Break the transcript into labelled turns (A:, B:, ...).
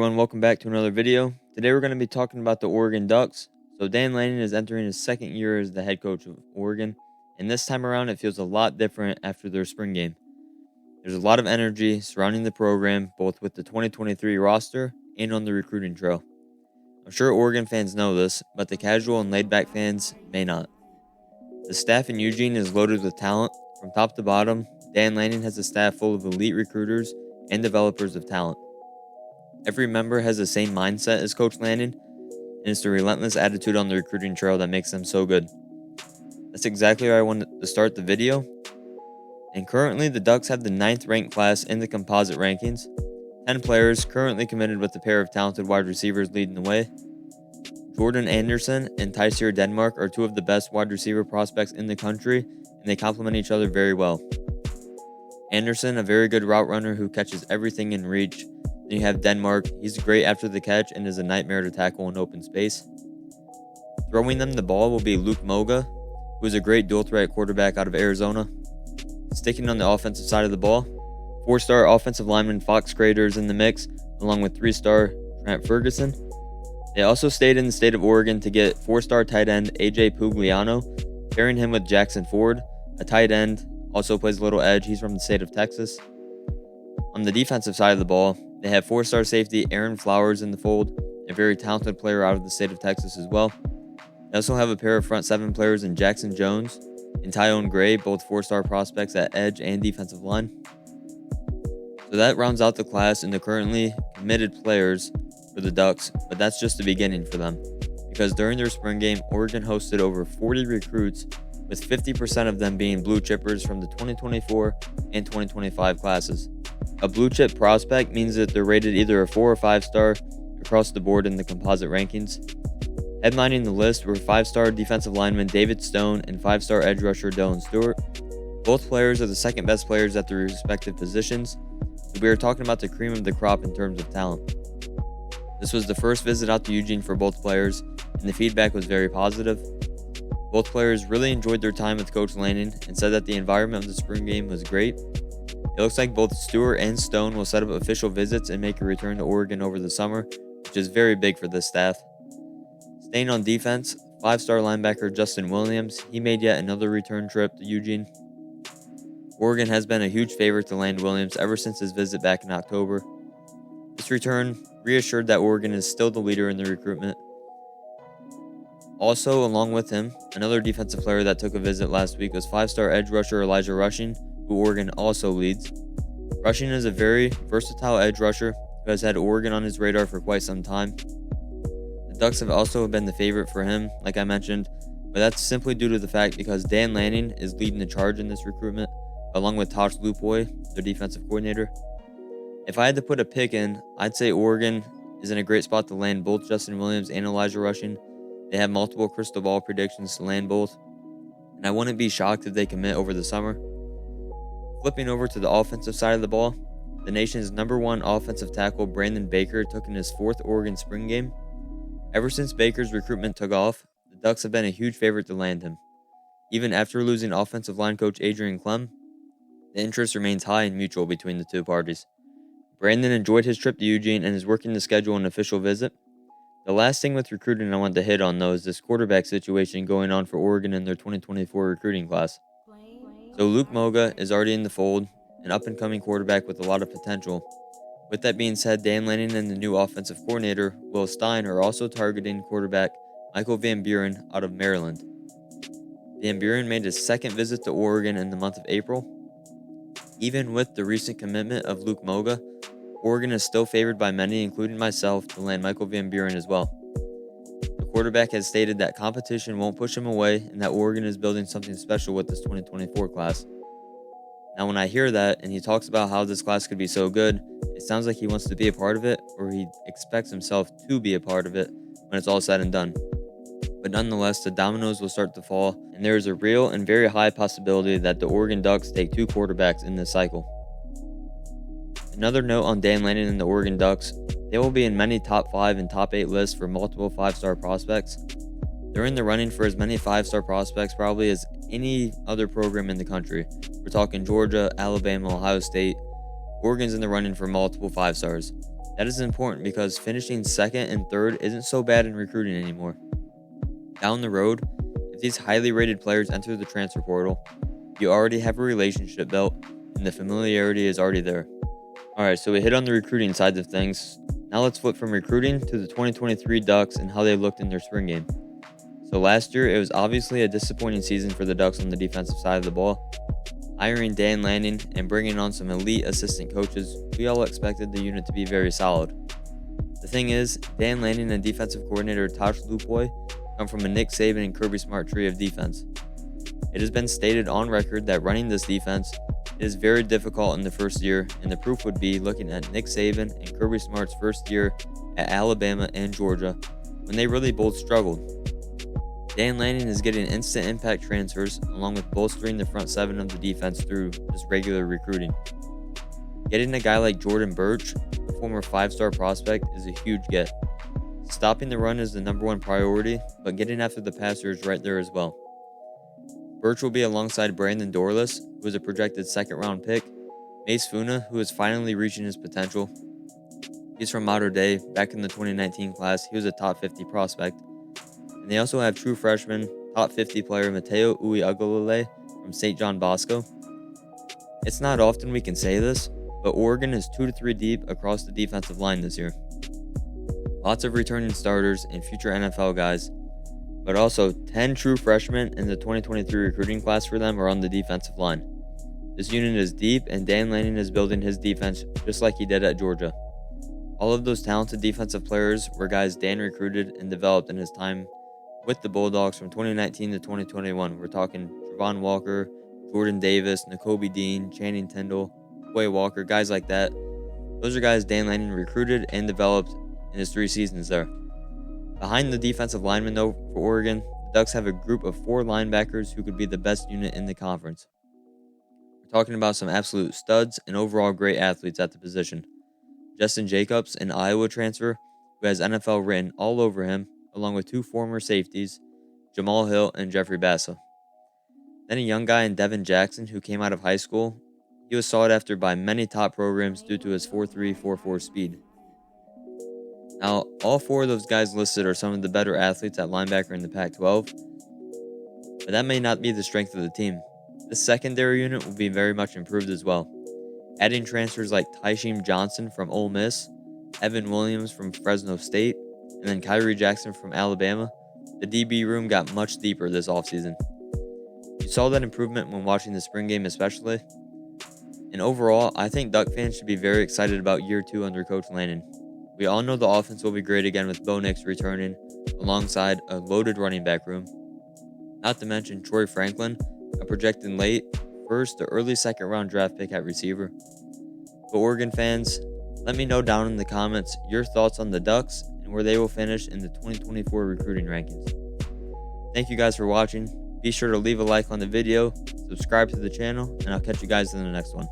A: everyone, welcome back to another video. Today we're going to be talking about the Oregon Ducks. So Dan Lanning is entering his second year as the head coach of Oregon, and this time around it feels a lot different after their spring game. There's a lot of energy surrounding the program, both with the 2023 roster and on the recruiting trail. I'm sure Oregon fans know this, but the casual and laid-back fans may not. The staff in Eugene is loaded with talent. From top to bottom, Dan Lanning has a staff full of elite recruiters and developers of talent. Every member has the same mindset as Coach Lanning, and it's the relentless attitude on the recruiting trail that makes them so good. That's exactly where I wanted to start the video. And currently, the Ducks have the 9th ranked class in the composite rankings. 10 players currently committed with a pair of talented wide receivers leading the way. Jordan Anderson and Tyseer Denmark are two of the best wide receiver prospects in the country, and they complement each other very well. Anderson, a very good route runner who catches everything in reach. Then you have Denmark. He's great after the catch and is a nightmare to tackle in open space. Throwing them the ball will be Luke Moga, who is a great dual threat quarterback out of Arizona. Sticking on the offensive side of the ball, 4-star offensive lineman Fox Crater is in the mix, along with 3-star Trent Ferguson. They also stayed in the state of Oregon to get 4-star tight end AJ Pugliano, pairing him with Jackson Ford, a tight end, also plays a little edge. He's from the state of Texas. On the defensive side of the ball, they have 4-star safety Aaron Flowers in the fold, a very talented player out of the state of Texas as well. They also have a pair of front 7 players in Jackson Jones and Tyone Gray, both 4-star prospects at edge and defensive line. So that rounds out the class and the currently committed players for the Ducks, but that's just the beginning for them, because during their spring game, Oregon hosted over 40 recruits, with 50% of them being blue chippers from the 2024 and 2025 classes. A blue chip prospect means that they're rated either a 4 or 5-star across the board in the composite rankings. Headlining the list were 5-star defensive lineman David Stone and 5-star edge rusher Dylan Stewart. Both players are the second best players at their respective positions, so we are talking about the cream of the crop in terms of talent. This was the first visit out to Eugene for both players, and the feedback was very positive. Both players really enjoyed their time with Coach Lanning and said that the environment of the spring game was great. It looks like both Stewart and Stone will set up official visits and make a return to Oregon over the summer, which is very big for this staff. Staying on defense, 5-star linebacker Justin Williams, he made yet another return trip to Eugene. Oregon has been a huge favorite to land Williams ever since his visit back in October. This return reassured that Oregon is still the leader in the recruitment. Also, along with him, another defensive player that took a visit last week was 5-star edge rusher Elijah Rushing, who Oregon also leads. Rushing is a very versatile edge rusher who has had Oregon on his radar for quite some time. The Ducks have also been the favorite for him, like I mentioned, but that's simply due to the fact because Dan Lanning is leading the charge in this recruitment, along with Tosh Lupoy, their defensive coordinator. If I had to put a pick in, I'd say Oregon is in a great spot to land both Justin Williams and Elijah Rushing. They have multiple crystal ball predictions to land both, and I wouldn't be shocked if they commit over the summer. Flipping over to the offensive side of the ball, the nation's #1 offensive tackle Brandon Baker took in his 4th Oregon spring game. Ever since Baker's recruitment took off, the Ducks have been a huge favorite to land him. Even after losing offensive line coach Adrian Clem, the interest remains high and mutual between the two parties. Brandon enjoyed his trip to Eugene and is working to schedule an official visit. The last thing with recruiting I want to hit on, though, is this quarterback situation going on for Oregon in their 2024 recruiting class. So Luke Moga is already in the fold, an up-and-coming quarterback with a lot of potential. With that being said, Dan Lanning and the new offensive coordinator, Will Stein, are also targeting quarterback Michael Van Buren out of Maryland. Van Buren made his second visit to Oregon in the month of April. Even with the recent commitment of Luke Moga, Oregon is still favored by many, including myself, to land Michael Van Buren as well. The quarterback has stated that competition won't push him away and that Oregon is building something special with this 2024 class. Now, when I hear that and he talks about how this class could be so good, it sounds like he wants to be a part of it, or he expects himself to be a part of it when it's all said and done. But nonetheless, the dominoes will start to fall, and there is a real and very high possibility that the Oregon Ducks take 2 quarterbacks in this cycle. Another note on Dan Lanning and the Oregon Ducks, they will be in many top 5 and top 8 lists for multiple 5-star prospects. They're in the running for as many 5-star prospects probably as any other program in the country. We're talking Georgia, Alabama, Ohio State. Oregon's in the running for multiple 5 stars. That is important because finishing second and third isn't so bad in recruiting anymore. Down the road, if these highly rated players enter the transfer portal, you already have a relationship built and the familiarity is already there. Alright, so we hit on the recruiting side of things. Now let's flip from recruiting to the 2023 Ducks and how they looked in their spring game. So last year, it was obviously a disappointing season for the Ducks on the defensive side of the ball. Hiring Dan Lanning and bringing on some elite assistant coaches, we all expected the unit to be very solid. The thing is, Dan Lanning and defensive coordinator Tosh Lupoy come from a Nick Saban and Kirby Smart tree of defense. It has been stated on record that running this defense is very difficult in the first year, and the proof would be looking at Nick Saban and Kirby Smart's first year at Alabama and Georgia, when they really both struggled. Dan Lanning is getting instant impact transfers along with bolstering the front seven of the defense through just regular recruiting. Getting a guy like Jordan Burch, a former 5-star prospect, is a huge get. Stopping the run is the number one priority, but getting after the passer is right there as well. Burch will be alongside Brandon Dorless, who is a projected second-round pick, Mace Funa, who is finally reaching his potential. He's from Mater Dei. Back in the 2019 class, he was a top 50 prospect. And they also have true freshman, top 50 player Mateo Uiagalelei from St. John Bosco. It's not often we can say this, but Oregon is 2 to 3 deep across the defensive line this year. Lots of returning starters and future NFL guys, but also 10 true freshmen in the 2023 recruiting class for them are on the defensive line. This unit is deep, and Dan Lanning is building his defense just like he did at Georgia. All of those talented defensive players were guys Dan recruited and developed in his time with the Bulldogs from 2019 to 2021. We're talking Travon Walker, Jordan Davis, Nakobe Dean, Channing Tindall, Quay Walker, guys like that. Those are guys Dan Lanning recruited and developed in his 3 seasons there. Behind the defensive linemen, though, for Oregon, the Ducks have a group of 4 linebackers who could be the best unit in the conference. We're talking about some absolute studs and overall great athletes at the position. Justin Jacobs, an Iowa transfer, who has NFL written all over him, along with 2 former safeties, Jamal Hill and Jeffrey Bassa. Then a young guy in Devin Jackson who came out of high school. He was sought after by many top programs due to his 4.3, 4.4 speed. Now, all 4 of those guys listed are some of the better athletes at linebacker in the Pac-12, but that may not be the strength of the team. The secondary unit will be very much improved as well. Adding transfers like Tysheem Johnson from Ole Miss, Evan Williams from Fresno State, and then Kyrie Jackson from Alabama, the DB room got much deeper this offseason. You saw that improvement when watching the spring game especially. And overall, I think Duck fans should be very excited about year 2 under Coach Lanning. We all know the offense will be great again with Bo Nix returning, alongside a loaded running back room. Not to mention Troy Franklin, a projected late first to early second round draft pick at receiver. But Oregon fans, let me know down in the comments your thoughts on the Ducks and where they will finish in the 2024 recruiting rankings. Thank you guys for watching. Be sure to leave a like on the video, subscribe to the channel, and I'll catch you guys in the next one.